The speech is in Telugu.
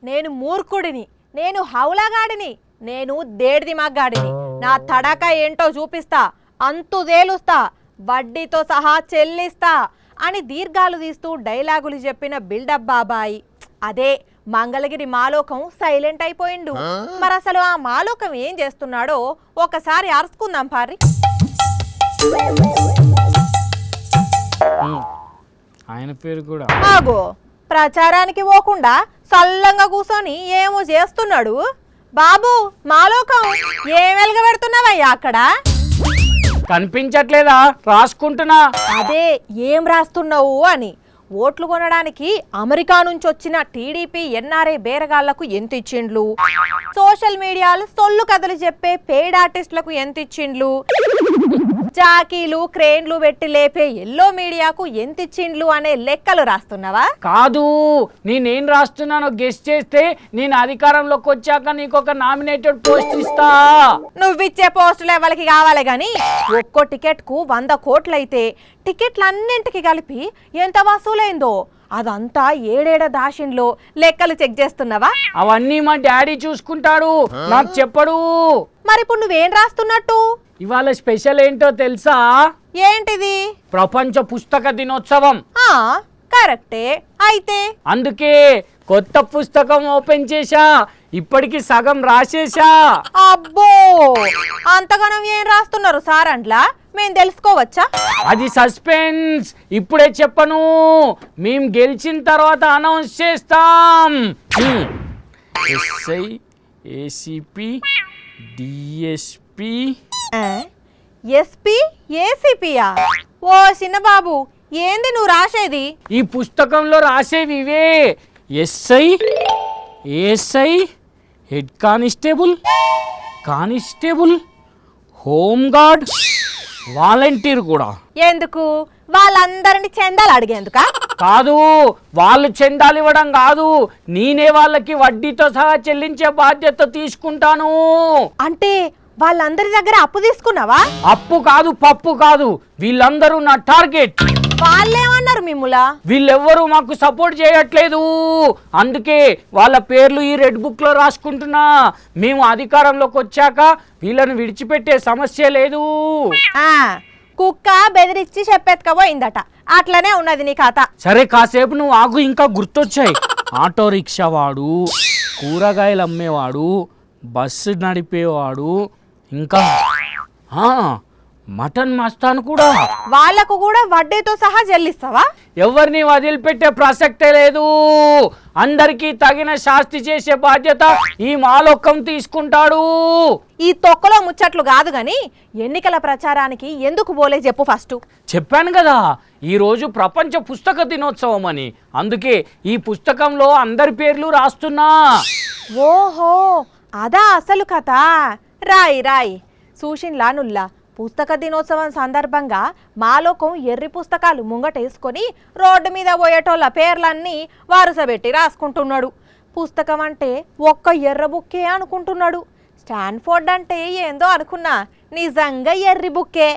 నేను మూర్ఖుడిని, నేను హౌలగాడిని, నేను దేడిది మగ్గాడిని, నా తడక ఏంటో చూపిస్తా, అంతు తేలుస్తా, వడ్డీతో సహా చెల్లిస్తా అని దీర్ఘాలు తీస్తూ డైలాగులు చెప్పిన బిల్డప్ బాబాయ్. అదే మంగళగిరి మాలోకం సైలెంట్ అయిపోయిండు. మరి అసలు ఆ మాలోకం ఏం చేస్తున్నాడో ఒకసారి అరుచుకుందాం పారి. ఆయన పేరు కూడా ఆగో, ప్రచారానికి పోకుండా సల్లంగా కూర్చొని ఏమో చేస్తున్నాడు. బాబు మాలోకం ఏం వెలగబెడుతున్నావయ్యా అక్కడ? కనిపించట్లేదా? రాసుకుంటున్నా. అదే ఏం రాస్తున్నావు అని. ఓట్లు కొనడానికి అమెరికా నుంచి వచ్చిన టీడీపీ ఎన్ఆర్ఐ బేరగాళ్లకు ఎంత ఇచ్చిండ్లు, సోషల్ మీడియాలో సొల్లు కథలు చెప్పే పెయిడ్ ఆర్టిస్టులకు ఎంత ఇచ్చిండ్లు, జాకీలు క్రేన్లు పెట్టి లేపే ఎల్లో మీడియాకు ఎంత ఇచ్చిండ్లు అనే లెక్కలు రాస్తున్నావా? కాదు, నేనేం రాస్తున్నానో గెస్ చేస్తే నేను అధికారంలోకి వచ్చాక నీకు ఒక నామినేటెడ్ పోస్ట్ ఇస్తా. నువ్విచ్చే పోస్టులు ఎవరికి కావాలి గాని ఒక్కో టికెట్ కు 100 కోట్లయితే టికెట్లన్నింటికి కలిపి ఎంత వసూలైందో అదంతా ఏడేడ దాషిన్లో లెక్కలు చెక్ చేస్తున్నావా? అవన్నీ మా డాడీ చూసుకుంటాడు, నాకు చెప్పడు. మరి ఇప్పుడు నువ్వేం రాస్తున్నట్టు? ఇవాళ స్పెషల్ ఏంటో తెలుసా? ఏంటిది? ప్రపంచ పుస్తక దినోత్సవం. కరెక్టే. అయితే అందుకే కొత్త పుస్తకం ఓపెన్ చేశా, ఇప్పటికి సగం రాసేశా. అబ్బో, అంతగానం ఏం రాస్తున్నారు సార్ అంట్లా? మేము తెలుసుకోవచ్చా? అది సస్పెన్స్, ఇప్పుడే చెప్పను. మేం గెలిచిన తర్వాత అనౌన్స్ చేస్తాం. ఎస్ఐ, ఏసీపీ, డిఎస్పీ, ఎస్పీ, ఏసీపీయా? ఓ చిన్నబాబు, ఏంది నువ్వు రాసేది? ఈ పుస్తకంలో రాసేవి ఇవే. SI, ASI, head constable, constable, home guard, volunteer కూడా. ఎందుకు? వాళ్ళందరిని చందాలు అడిగేందుకా? కాదు, వాళ్ళు చందాలు ఇవ్వడం కాదు, నేనే వాళ్ళకి వడ్డీతో సహా చెల్లించే బాధ్యత తీసుకుంటాను. అంటే వాళ్ళందరి దగ్గర అప్పు తీసుకున్నావా? అప్పు కాదు, పప్పు కాదు, వీళ్ళందరూ నా టార్గెట్. వాళ్ళేమన్నారు మిమ్ములా? వీళ్ళెవ్వరూ మాకు సపోర్ట్ చేయట్లేదు, అందుకే వాళ్ళ పేర్లు ఈ రెడ్ బుక్ లో రాసుకుంటున్నా. మేము అధికారంలోకి వచ్చాక వీళ్ళని విడిచిపెట్టే సమస్య లేదు. కుక్క బెదిరించి చెప్పెత్తుకపోయిందట, అట్లనే ఉన్నది నీ కథ. సరే కాసేపు నువ్వు ఆగు, ఇంకా గుర్తొచ్చాయి. ఆటో రిక్షా వాడు, కూరగాయలు అమ్మేవాడు, బస్సు నడిపేవాడు, ఇంకా మటన్ మస్తాను కూడా. వాళ్ళకు కూడా వడ్డీతో సహా చెల్లిస్తావా? ఎవరిని వదిలిపెట్టే ప్రసక్తే లేదు, అందరికీ తగిన శాస్తి చేసే బాధ్యత ఈ మాలోకం తీసుకుంటాడు. ఈ తొక్కలో ముచ్చట్లు కాదు గాని ఎన్నికల ప్రచారానికి ఎందుకు పోలే చెప్పు ఫస్ట్. చెప్పాను కదా, ఈరోజు ప్రపంచ పుస్తక దినోత్సవం అని, అందుకే ఈ పుస్తకంలో అందరి పేర్లు రాస్తున్నా. ఓహో, అదా అసలు కథ. రాయి రాయి. సూషిన్లా నుల్లా పుస్తక దినోత్సవం సందర్భంగా మాలోకం ఎర్రి పుస్తకాలు ముంగటేసుకొని రోడ్డు మీద పోయేటోళ్ళ పేర్లన్నీ వరుసబెట్టి రాసుకుంటున్నాడు. పుస్తకం అంటే ఒక్క ఎర్ర బుక్కే అనుకుంటున్నాడు. స్టాన్ఫోర్డ్ అంటే ఏందో అనుకున్నా, నిజంగా ఎర్రి బుక్కే.